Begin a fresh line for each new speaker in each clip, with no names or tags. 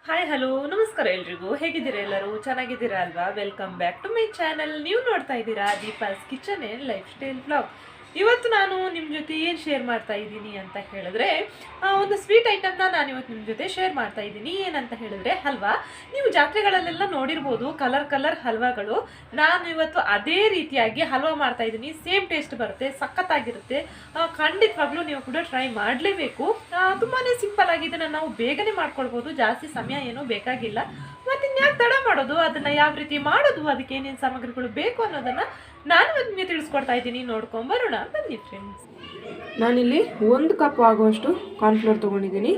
Hi hello ನಮಸ್ಕಾರ ಎಲ್ರಿಗೂ. ಹೇಗಿದ್ದೀರಾ? ಎಲ್ಲರೂ ಚೆನ್ನಾಗಿದ್ದೀರಾ ಅಲ್ವಾ? Welcome back to my channel. ನೀವು ನೋಡ್ತಾ ಇದ್ದೀರಾ Deepa's kitchen and lifestyle blog. ಇವತ್ತು ನಾನು ನಿಮ್ಮ ಜೊತೆ ಏನು ಶೇರ್ ಮಾಡ್ತಾ ಇದ್ದೀನಿ ಅಂತ ಹೇಳಿದ್ರೆ, ಒಂದು ಸ್ವೀಟ್ ಐಟಮ್ನ ನಾನು ಇವತ್ತು ನಿಮ್ಮ ಜೊತೆ ಶೇರ್ ಮಾಡ್ತಾ ಇದ್ದೀನಿ. ಏನಂತ ಹೇಳಿದ್ರೆ ಹಲ್ವಾ. ನೀವು ಜಾತ್ರೆಗಳಲ್ಲೆಲ್ಲ ನೋಡಿರ್ಬೋದು ಕಲರ್ ಕಲರ್ ಹಲ್ವಾಗಳು. ನಾನು ಇವತ್ತು ಅದೇ ರೀತಿಯಾಗಿ ಹಲ್ವಾ ಮಾಡ್ತಾ ಇದ್ದೀನಿ. ಸೇಮ್ ಟೇಸ್ಟ್ ಬರುತ್ತೆ, ಸಖತ್ತಾಗಿರುತ್ತೆ. ಖಂಡಿತವಾಗ್ಲೂ ನೀವು ಕೂಡ ಟ್ರೈ ಮಾಡಲೇಬೇಕು. ತುಂಬಾ ಸಿಂಪಲ್ ಆಗಿದೆ, ನಾವು ಬೇಗನೆ ಮಾಡ್ಕೊಳ್ಬೋದು, ಜಾಸ್ತಿ ಸಮಯ ಏನೂ ಬೇಕಾಗಿಲ್ಲ. ಮತ್ತೆ ಇನ್ಯಾಕೆ ತಡ ಮಾಡೋದು, ಅದನ್ನು ಯಾವ ರೀತಿ ಮಾಡೋದು, ಅದಕ್ಕೆ ಏನೇನು ಸಾಮಗ್ರಿಗಳು ಬೇಕು ಅನ್ನೋದನ್ನು ನಾನು ನಿಮಗೆ ತಿಳಿಸ್ಕೊಡ್ತಾ ಇದ್ದೀನಿ. ನೋಡ್ಕೊಂಬರೋಣ ಬನ್ನಿ ಫ್ರೆಂಡ್ಸ್.
ನಾನಿಲ್ಲಿ 1 ಕಪ್ ಆಗುವಷ್ಟು ಕಾರ್ನ್ಫ್ಲೋರ್ ತೊಗೊಂಡಿದ್ದೀನಿ.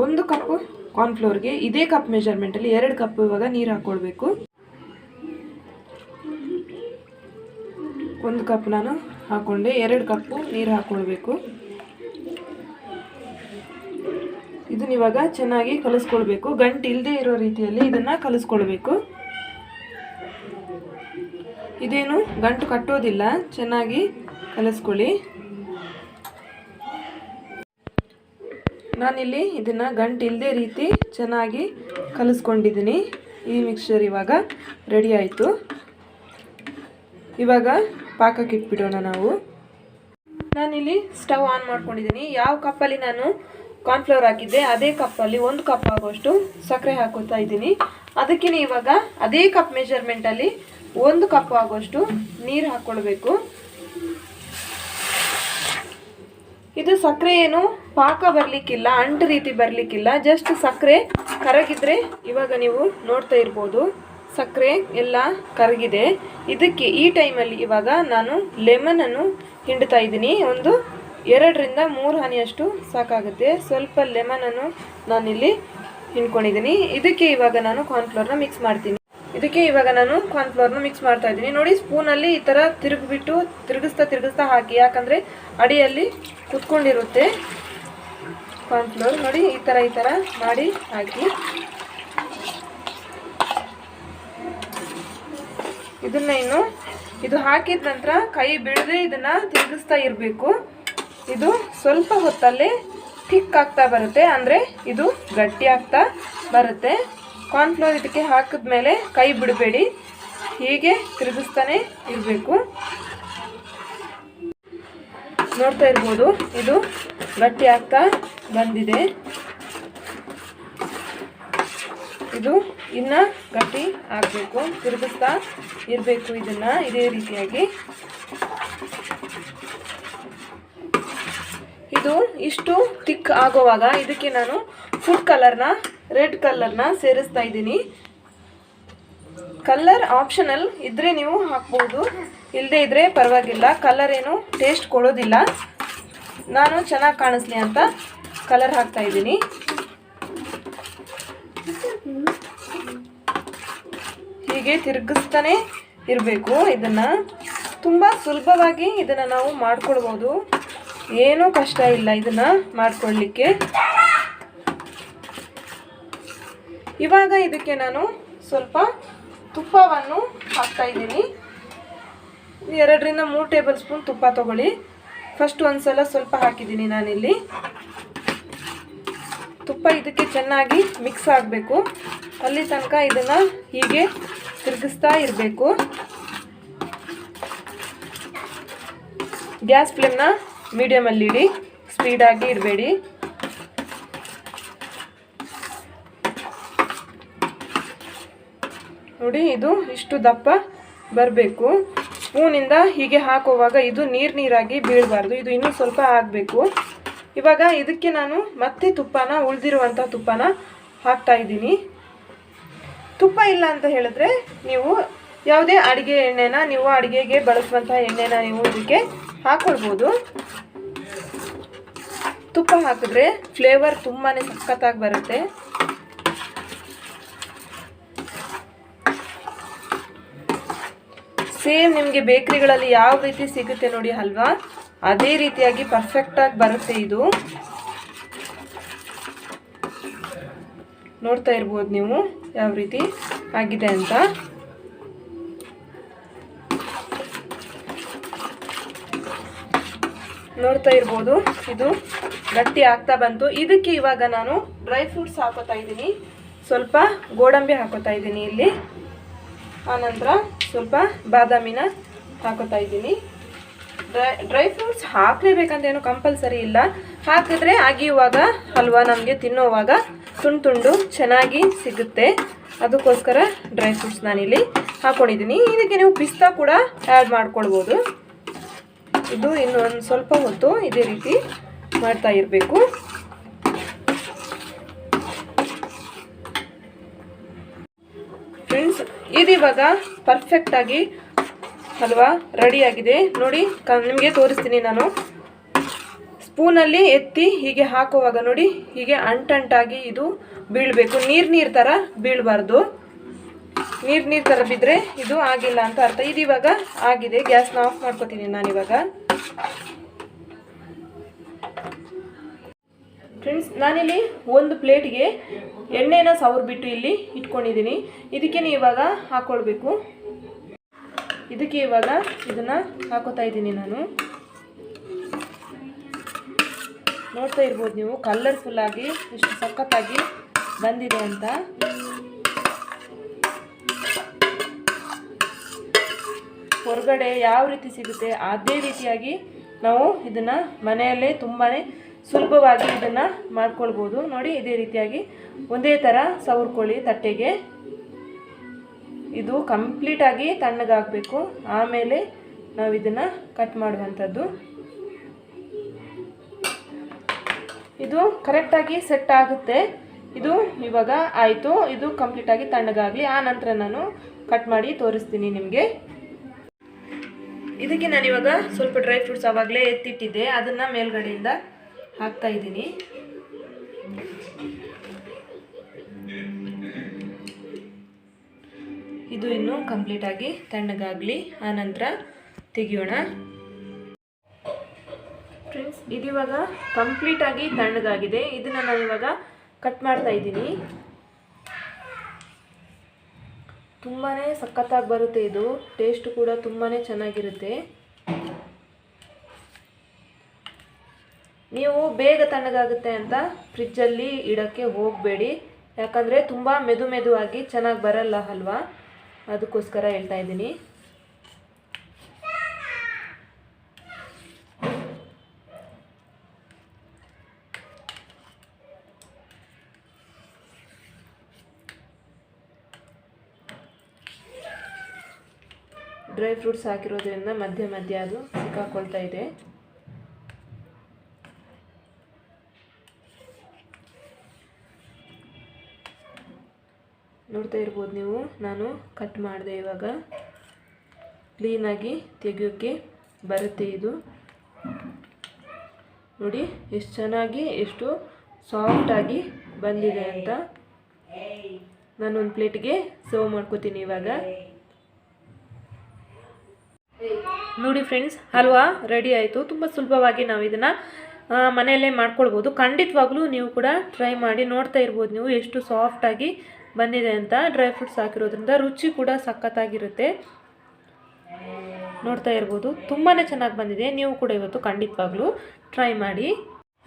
1 ಕಪ್ ಕಾರ್ನ್ಫ್ಲೋರ್ಗೆ ಇದೇ ಕಪ್ ಮೆಜರ್ಮೆಂಟಲ್ಲಿ 2 ಕಪ್ ಇವಾಗ ನೀರು ಹಾಕ್ಕೊಳ್ಬೇಕು. 1 ಕಪ್ ನಾನು ಹಾಕ್ಕೊಂಡೆ, 2 ಕಪ್ಪು ನೀರು ಹಾಕ್ಕೊಳ್ಬೇಕು. ಇದನ್ನ ಇವಾಗ ಚೆನ್ನಾಗಿ ಕಲಿಸ್ಕೊಳ್ಬೇಕು. ಗಂಟು ಇಲ್ಲದೆ ಇರೋ ರೀತಿಯಲ್ಲಿ ಇದನ್ನು ಕಲಿಸ್ಕೊಳ್ಬೇಕು. ಇದೇನು ಗಂಟು ಕಟ್ಟೋದಿಲ್ಲ, ಚೆನ್ನಾಗಿ ಕಲಿಸ್ಕೊಳ್ಳಿ. ನಾನಿಲ್ಲಿ ಇದನ್ನು ಗಂಟು ಇಲ್ಲದೆ ರೀತಿ ಚೆನ್ನಾಗಿ ಕಲಿಸ್ಕೊಂಡಿದ್ದೀನಿ. ಈ ಮಿಕ್ಸ್ಚರ್ ಇವಾಗ ರೆಡಿ ಆಯಿತು. ಇವಾಗ ಪಾಕಕ್ಕೆ ಇಟ್ಬಿಡೋಣ ನಾವು. ನಾನಿಲ್ಲಿ ಸ್ಟವ್ ಆನ್ ಮಾಡ್ಕೊಂಡಿದ್ದೀನಿ. ಯಾವ ಕಪ್ಪಲ್ಲಿ ನಾನು ಕಾರ್ನ್ಫ್ಲವರ್ ಹಾಕಿದ್ದೆ ಅದೇ ಕಪ್ಪಲ್ಲಿ 1 ಕಪ್ ಆಗುವಷ್ಟು ಸಕ್ಕರೆ ಹಾಕೋತಾ ಇದ್ದೀನಿ. ಅದಕ್ಕೆ ಇವಾಗ ಅದೇ ಕಪ್ ಮೆಜರ್ಮೆಂಟಲ್ಲಿ 1 ಕಪ್ ಆಗುವಷ್ಟು ನೀರು ಹಾಕ್ಕೊಳ್ಬೇಕು. ಇದು ಸಕ್ಕರೆ ಏನು ಪಾಕ ಬರಲಿಕ್ಕಿಲ್ಲ, ಅಂಟು ರೀತಿ ಬರಲಿಕ್ಕಿಲ್ಲ, ಜಸ್ಟ್ ಸಕ್ಕರೆ ಕರಗಿದ್ರೆ ಇವಾಗ ನೀವು ನೋಡ್ತಾ ಇರ್ಬೋದು ಸಕ್ಕರೆ ಎಲ್ಲ ಕರಗಿದೆ. ಇದಕ್ಕೆ ಈ ಟೈಮಲ್ಲಿ ಇವಾಗ ನಾನು ಲೆಮನನ್ನು ಹಿಂಡ್ತಾ ಇದ್ದೀನಿ. ಒಂದು 2 ರಿಂದ 3 ಹನಿಯಷ್ಟು ಸಾಕಾಗುತ್ತೆ. ಸ್ವಲ್ಪ ಲೆಮನನ್ನು ನಾನಿಲ್ಲಿ ಹಿಂಡ್ಕೊಂಡಿದ್ದೀನಿ. ಇದಕ್ಕೆ ಇವಾಗ ನಾನು ಕಾರ್ನ್ಫ್ಲೋರ್ನ ಮಿಕ್ಸ್ ಮಾಡ್ತೀನಿ. ಮಿಕ್ಸ್ ಮಾಡ್ತಾ ಇದ್ದೀನಿ. ನೋಡಿ, ಸ್ಪೂನಲ್ಲಿ ಈ ಥರ ತಿರುಗಿಸ್ತಾ ಹಾಕಿ, ಯಾಕಂದರೆ ಅಡಿಯಲ್ಲಿ ಕುತ್ಕೊಂಡಿರುತ್ತೆ ಕಾರ್ನ್ಫ್ಲೋರ್. ನೋಡಿ, ಈ ಥರ ಮಾಡಿ ಹಾಕಿ. ಇದು ಹಾಕಿದ ನಂತರ ಕೈ ಬಿಡದೆ ಇದನ್ನು ತಿರುಗಿಸ್ತಾ ಇರಬೇಕು. ಇದು ಸ್ವಲ್ಪ ಹೊತ್ತಲ್ಲೇ ಥಿಕ್ ಆಗ್ತಾ ಬರುತ್ತೆ, ಅಂದರೆ ಇದು ಗಟ್ಟಿ ಆಗ್ತಾ ಬರುತ್ತೆ. ಕಾರ್ನ್ಫ್ಲೋರ್ ಇದಕ್ಕೆ ಹಾಕಿದ್ಮೇಲೆ ಕೈ ಬಿಡಬೇಡಿ, ಹೀಗೆ ತಿರುಗಿಸ್ತಾನೆ ಇರಬೇಕು. ನೋಡ್ತಾ ಇರ್ಬೋದು, ಇದು ಗಟ್ಟಿ ಆಗ್ತಾ ಬಂದಿದೆ. ಇದು ಇನ್ನು ಗಟ್ಟಿ ಆಗಬೇಕು, ತಿರುಗಿಸ್ತಾ ಇರಬೇಕು ಇದನ್ನು ಇದೇ ರೀತಿಯಾಗಿ. ಇದು ಇಷ್ಟು ಥಿಕ್ ಆಗೋವಾಗ ಇದಕ್ಕೆ ನಾನು ಫುಡ್ ಕಲರ್ನ, ರೆಡ್ ಕಲರ್ನ ಸೇರಿಸ್ತಾ ಇದ್ದೀನಿ. ಕಲರ್ ಆಪ್ಷನಲ್ ಇದ್ದರೆ ನೀವು ಹಾಕ್ಬೋದು, ಇಲ್ಲದೇ ಇದ್ದರೆ ಪರವಾಗಿಲ್ಲ. ಕಲರ್ ಏನು ಟೇಸ್ಟ್ ಕೊಡೋದಿಲ್ಲ. ನಾನು ಚೆನ್ನಾಗಿ ಕಾಣಿಸ್ಲಿ ಅಂತ ಕಲರ್ ಹಾಕ್ತಾ ಇದ್ದೀನಿ. ಹೀಗೆ ತಿರುಗಿಸ್ತಾನೆ ಇರಬೇಕು. ಇದನ್ನು ತುಂಬ ಸುಲಭವಾಗಿ ಇದನ್ನು ನಾವು ಮಾಡ್ಕೊಳ್ಬೋದು, ಏನೂ ಕಷ್ಟ ಇಲ್ಲ ಇದನ್ನು ಮಾಡ್ಕೊಳ್ಳಿಕ್ಕೆ. ಇವಾಗ ಇದಕ್ಕೆ ನಾನು ಸ್ವಲ್ಪ ತುಪ್ಪವನ್ನು ಹಾಕ್ತಾ ಇದ್ದೀನಿ. 2 ರಿಂದ 3 ಟೇಬಲ್ ಸ್ಪೂನ್ ತುಪ್ಪ ತಗೊಳ್ಳಿ. ಫಸ್ಟ್ ಒಂದ್ಸಲ ಸ್ವಲ್ಪ ಹಾಕಿದ್ದೀನಿ ನಾನಿಲ್ಲಿ. ತುಪ್ಪ ಇದಕ್ಕೆ ಚೆನ್ನಾಗಿ ಮಿಕ್ಸ್ ಆಗಬೇಕು, ಅಲ್ಲಿ ತನಕ ಇದನ್ನು ಹೀಗೆ ತಿರುಗಿಸ್ತಾ ಇರಬೇಕು. ಗ್ಯಾಸ್ ಫ್ಲೇಮ್ನ ಮೀಡಿಯಮಲ್ಲಿ ಇಡಿ, ಸ್ಪೀಡಾಗಿ ಇಡಬೇಡಿ. ನೋಡಿ, ಇದು ಇಷ್ಟು ದಪ್ಪ ಬರಬೇಕು. ಸ್ಪೂನಿಂದ ಹೀಗೆ ಹಾಕುವಾಗ ಇದು ನೀರಾಗಿ ಬೀಳಬಾರ್ದು, ಇದು ಇನ್ನೂ ಸ್ವಲ್ಪ ಆಗಬೇಕು. ಇವಾಗ ಇದಕ್ಕೆ ನಾನು ಮತ್ತೆ ಉಳಿದಿರುವಂಥ ತುಪ್ಪನ ಹಾಕ್ತಾ ಇದ್ದೀನಿ. ತುಪ್ಪ ಇಲ್ಲ ಅಂತ ಹೇಳಿದ್ರೆ ನೀವು ಯಾವುದೇ ಅಡುಗೆ ಎಣ್ಣೆನ, ನೀವು ಅಡುಗೆಗೆ ಬಳಸುವಂಥ ಎಣ್ಣೆನ ನೀವು ಇದಕ್ಕೆ ಹಾಕ್ಕೊಳ್ಬೋದು. ತುಪ್ಪ ಹಾಕಿದ್ರೆ ಫ್ಲೇವರ್ ತುಂಬಾ ಸಖತ್ತಾಗಿ ಬರುತ್ತೆ. ಸೇಮ್ ನಿಮಗೆ ಬೇಕ್ರಿಗಳಲ್ಲಿ ಯಾವ ರೀತಿ ಸಿಗುತ್ತೆ ನೋಡಿ ಹಲ್ವಾ, ಅದೇ ರೀತಿಯಾಗಿ ಪರ್ಫೆಕ್ಟಾಗಿ ಬರುತ್ತೆ ಇದು. ನೋಡ್ತಾ ಇರ್ಬೋದು ನೀವು ಯಾವ ರೀತಿ ಆಗಿದೆ ಅಂತ. ನೋಡ್ತಾ ಇರ್ಬೋದು ಇದು ಗಟ್ಟಿ ಆಗ್ತಾ ಬಂತು. ಇದಕ್ಕೆ ಇವಾಗ ನಾನು ಡ್ರೈ ಫ್ರೂಟ್ಸ್ ಹಾಕೋತಾ ಇದ್ದೀನಿ. ಸ್ವಲ್ಪ ಗೋಡಂಬಿ ಹಾಕೋತಾ ಇದ್ದೀನಿ ಇಲ್ಲಿ. ಆನಂತರ ಸ್ವಲ್ಪ ಬಾದಾಮಿನ ಹಾಕೋತಾ ಇದ್ದೀನಿ. ಡ್ರೈ ಫ್ರೂಟ್ಸ್ ಹಾಕಲೇಬೇಕಂತ ಏನು ಕಂಪಲ್ಸರಿ ಇಲ್ಲ, ಹಾಕಿದ್ರೆ ಅಗಿಯುವಾಗ ಹಲ್ವಾ ನಮಗೆ ತಿನ್ನೋವಾಗ ತುಂಡು ಚೆನ್ನಾಗಿ ಸಿಗುತ್ತೆ. ಅದಕ್ಕೋಸ್ಕರ ಡ್ರೈ ಫ್ರೂಟ್ಸ್ ನಾನಿಲ್ಲಿ ಹಾಕ್ಕೊಂಡಿದ್ದೀನಿ. ಇದಕ್ಕೆ ನೀವು ಪಿಸ್ತಾ ಕೂಡ ಆ್ಯಡ್ ಮಾಡ್ಕೊಳ್ಬೋದು. ಇದು ಇನ್ನು ಒಂದು ಸ್ವಲ್ಪ ಹೊತ್ತು ಇದೇ ರೀತಿ ಮಾಡ್ತಾ ಇರಬೇಕು. ಫ್ರೆಂಡ್ಸ್, ಇದಿವಾಗ ಪರ್ಫೆಕ್ಟಾಗಿ ಹಲ್ವಾ ರೆಡಿಯಾಗಿದೆ ನೋಡಿ. ನಿಮಗೆ ತೋರಿಸ್ತೀನಿ ನಾನು. ಸ್ಪೂನಲ್ಲಿ ಎತ್ತಿ ಹೀಗೆ ಹಾಕುವಾಗ ನೋಡಿ, ಹೀಗೆ ಅಂಟಂಟಾಗಿ ಇದು ಬೀಳಬೇಕು. ನೀರು ಥರ ಬೀಳಬಾರ್ದು. ನೀರು ಥರ ಬಿದ್ದರೆ ಇದು ಆಗಿಲ್ಲ ಅಂತ ಅರ್ಥ. ಇದಿವಾಗ ಆಗಿದೆ. ಗ್ಯಾಸ್ನ ಆಫ್ ಮಾಡ್ಕೊತೀನಿ ನಾನಿವಾಗ. ಫ್ರೆಂಡ್ಸ್, ನಾನಿಲ್ಲಿ ಒಂದು ಪ್ಲೇಟ್ಗೆ ಎಣ್ಣೆನ ಸವರ್ಬಿಟ್ಟು ಇಲ್ಲಿ ಇಟ್ಕೊಂಡಿದ್ದೀನಿ. ಇದಕ್ಕೆ ಇವಾಗ ಹಾಕ್ಕೊಳ್ಬೇಕು. ಇದಕ್ಕೆ ಇವಾಗ ಇದನ್ನು ಹಾಕೋತಾ ಇದ್ದೀನಿ ನಾನು. ನೋಡ್ತಾ ಇರ್ಬೋದು ನೀವು, ಕಲರ್ಫುಲ್ಲಾಗಿ ಎಷ್ಟು ಸಖತ್ತಾಗಿ ಬಂದಿದೆ ಅಂತ. ಹೊರಗಡೆ ಯಾವ ರೀತಿ ಸಿಗುತ್ತೆ ಅದೇ ರೀತಿಯಾಗಿ ನಾವು ಇದನ್ನು ಮನೆಯಲ್ಲೇ ತುಂಬಾ ಸುಲಭವಾಗಿ ಇದನ್ನು ಮಾಡ್ಕೊಳ್ಬೋದು. ನೋಡಿ, ಇದೇ ರೀತಿಯಾಗಿ ಒಂದೇ ಥರ ಸವರ್ಕೊಳ್ಳಿ ತಟ್ಟೆಗೆ. ಇದು ಕಂಪ್ಲೀಟಾಗಿ ತಣ್ಣಗಾಗಬೇಕು. ಆಮೇಲೆ ನಾವು ಇದನ್ನು ಕಟ್ ಮಾಡುವಂಥದ್ದು. ಇದು ಕರೆಕ್ಟಾಗಿ ಸೆಟ್ ಆಗುತ್ತೆ. ಇದು ಇವಾಗ ಆಯಿತು. ಇದು ಕಂಪ್ಲೀಟಾಗಿ ತಣ್ಣಗಾಗಲಿ. ಆ ನಂತರ ನಾನು ಕಟ್ ಮಾಡಿ ತೋರಿಸ್ತೀನಿ ನಿಮಗೆ. ಇದಕ್ಕೆ ನಾನಿವಾಗ ಸ್ವಲ್ಪ ಡ್ರೈ ಫ್ರೂಟ್ಸ್ ಆವಾಗಲೇ ಎತ್ತಿಟ್ಟಿದ್ದೆ, ಅದನ್ನು ಮೇಲ್ಗಡೆಯಿಂದ ಹಾಕ್ತಾ ಇದ್ದೀನಿ. ಇದು ಇನ್ನೂ ಕಂಪ್ಲೀಟಾಗಿ ತಣ್ಣಗಾಗಲಿ, ಆನಂತರ ತೆಗಿಯೋಣ. ಫ್ರೆಂಡ್ಸ್, ಇದಿವಾಗ ಕಂಪ್ಲೀಟಾಗಿ ತಣ್ಣಗಾಗಿದೆ. ಇದನ್ನು ನಾನಿವಾಗ ಕಟ್ ಮಾಡ್ತಾ ಇದ್ದೀನಿ. ತುಂಬಾ ಸಖತ್ತಾಗಿ ಬರುತ್ತೆ. ಇದು ಟೇಸ್ಟ್ ಕೂಡ ತುಂಬಾ ಚೆನ್ನಾಗಿರುತ್ತೆ. ನೀವು ಬೇಗ ತಣ್ಣಗಾಗುತ್ತೆ ಅಂತ ಫ್ರಿಜ್ಜಲ್ಲಿ ಇಡೋಕ್ಕೆ ಹೋಗಬೇಡಿ, ಯಾಕಂದರೆ ತುಂಬ ಮೆದುವಾಗಿ ಚೆನ್ನಾಗಿ ಬರಲ್ಲ ಹಲ್ವಾ. ಅದಕ್ಕೋಸ್ಕರ ಹೇಳ್ತಾ ಇದ್ದೀನಿ. ಡ್ರೈ ಫ್ರೂಟ್ಸ್ ಹಾಕಿರೋದ್ರಿಂದ ಮಧ್ಯೆ ಅದು ಸಿಕ್ಕಾಕೊಳ್ತಾ ಇದೆ. ನೋಡ್ತಾ ಇರ್ಬೋದು ನೀವು, ನಾನು ಕಟ್ ಮಾಡಿದೆ. ಇವಾಗ ಕ್ಲೀನಾಗಿ ತೆಗಿಯೋಕ್ಕೆ ಬರುತ್ತೆ. ಇದು ನೋಡಿ ಎಷ್ಟು ಚೆನ್ನಾಗಿ, ಎಷ್ಟು ಸಾಫ್ಟಾಗಿ ಬಂದಿದೆ ಅಂತ. ನಾನೊಂದು ಪ್ಲೇಟ್ಗೆ ಸರ್ವ್ ಮಾಡ್ಕೋತೀನಿ ಇವಾಗ. ನೋಡಿ ಫ್ರೆಂಡ್ಸ್, ಹಲ್ವಾ ರೆಡಿ ಆಯಿತು. ತುಂಬ ಸುಲಭವಾಗಿ ನಾವು ಇದನ್ನು ಮನೆಯಲ್ಲೇ ಮಾಡ್ಕೊಳ್ಬೋದು. ಖಂಡಿತವಾಗ್ಲೂ ನೀವು ಕೂಡ ಟ್ರೈ ಮಾಡಿ. ನೋಡ್ತಾ ಇರ್ಬೋದು ನೀವು ಎಷ್ಟು ಸಾಫ್ಟಾಗಿ ಬಂದಿದೆ ಅಂತ. ಡ್ರೈ ಫ್ರೂಟ್ಸ್ ಹಾಕಿರೋದ್ರಿಂದ ರುಚಿ ಕೂಡ ಸಖತ್ತಾಗಿರುತ್ತೆ. ನೋಡ್ತಾ ಇರ್ಬೋದು, ತುಂಬಾ ಚೆನ್ನಾಗಿ ಬಂದಿದೆ. ನೀವು ಕೂಡ ಇವತ್ತು ಖಂಡಿತವಾಗ್ಲೂ ಟ್ರೈ ಮಾಡಿ.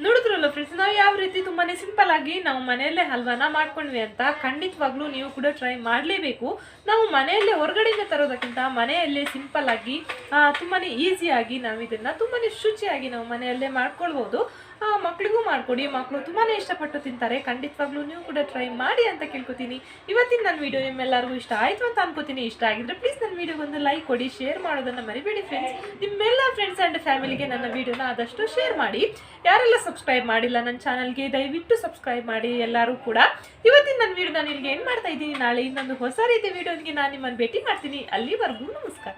ನೋಡಿದ್ರಲ್ಲ ಫ್ರೆಂಡ್ಸ್, ನಾವು ಯಾವ ರೀತಿ ತುಂಬಾ ಸಿಂಪಲ್ ಆಗಿ ನಾವು ಮನೆಯಲ್ಲೇ ಹಲ್ವಾನ ಮಾಡ್ಕೊಂಡ್ವಿ ಅಂತ. ಖಂಡಿತವಾಗ್ಲೂ ನೀವು ಕೂಡ ಟ್ರೈ ಮಾಡಲೇಬೇಕು. ನಾವು ಮನೆಯಲ್ಲೇ ಹೊರಗಡೆಯಿಂದ ತರೋದಕ್ಕಿಂತ ಮನೆಯಲ್ಲೇ ಸಿಂಪಲ್ ಆಗಿ ತುಂಬಾ ಈಸಿಯಾಗಿ ನಾವು ಇದನ್ನು ತುಂಬಾ ಶುಚಿಯಾಗಿ ನಾವು ಮನೆಯಲ್ಲೇ ಮಾಡ್ಕೊಳ್ಬೋದು. ಮಕ್ಕಳಿಗೂ ಮಾಡಿಕೊಡಿ, ಮಕ್ಕಳು ತುಂಬಾ ಇಷ್ಟಪಟ್ಟು ತಿಂತಾರೆ. ಖಂಡಿತವಾಗ್ಲೂ ನೀವು ಕೂಡ ಟ್ರೈ ಮಾಡಿ ಅಂತ ಕೇಳ್ಕೊತೀನಿ. ಇವತ್ತಿನ ನನ್ನ ವೀಡಿಯೋ ನಿಮ್ಮೆಲ್ಲರಿಗೂ ಇಷ್ಟ ಆಯಿತು ಅಂತ ಅನ್ಕೋತೀನಿ. ಇಷ್ಟ ಆಗಿದ್ರೆ ಪ್ಲೀಸ್ ನನ್ನ ವೀಡಿಯೋಗೊಂದು ಲೈಕ್ ಕೊಡಿ, ಶೇರ್ ಮಾಡೋದನ್ನು ಮರಿಬೇಡಿ ಫ್ರೆಂಡ್ಸ್. ನಿಮ್ಮೆಲ್ಲ ಫ್ರೆಂಡ್ಸ್ ಆ್ಯಂಡ್ ಫ್ಯಾಮಿಲಿಗೆ ನನ್ನ ವೀಡಿಯೋನ ಆದಷ್ಟು ಶೇರ್ ಮಾಡಿ. ಯಾರೆಲ್ಲ ಸಬ್ಸ್ಕ್ರೈಬ್ ಮಾಡಿಲ್ಲ ನನ್ನ ಚಾನಲ್ಗೆ ದಯವಿಟ್ಟು ಸಬ್ಸ್ಕ್ರೈಬ್ ಮಾಡಿ ಎಲ್ಲರೂ ಕೂಡ. ಇವತ್ತಿನ ನನ್ನ ವೀಡಿಯೋ ನಾನು ಇಲ್ಲಿಗೆ ಏನು ಮಾಡ್ತಾ ಇದ್ದೀನಿ. ನಾಳೆ ಇನ್ನೊಂದು ಹೊಸ ರೀತಿ ವೀಡಿಯೋನಿಗೆ ನಾನು ನಿಮ್ಮನ್ನು ಭೇಟಿ ಮಾಡ್ತೀನಿ. ಅಲ್ಲಿವರೆಗೂ ನಮಸ್ಕಾರ.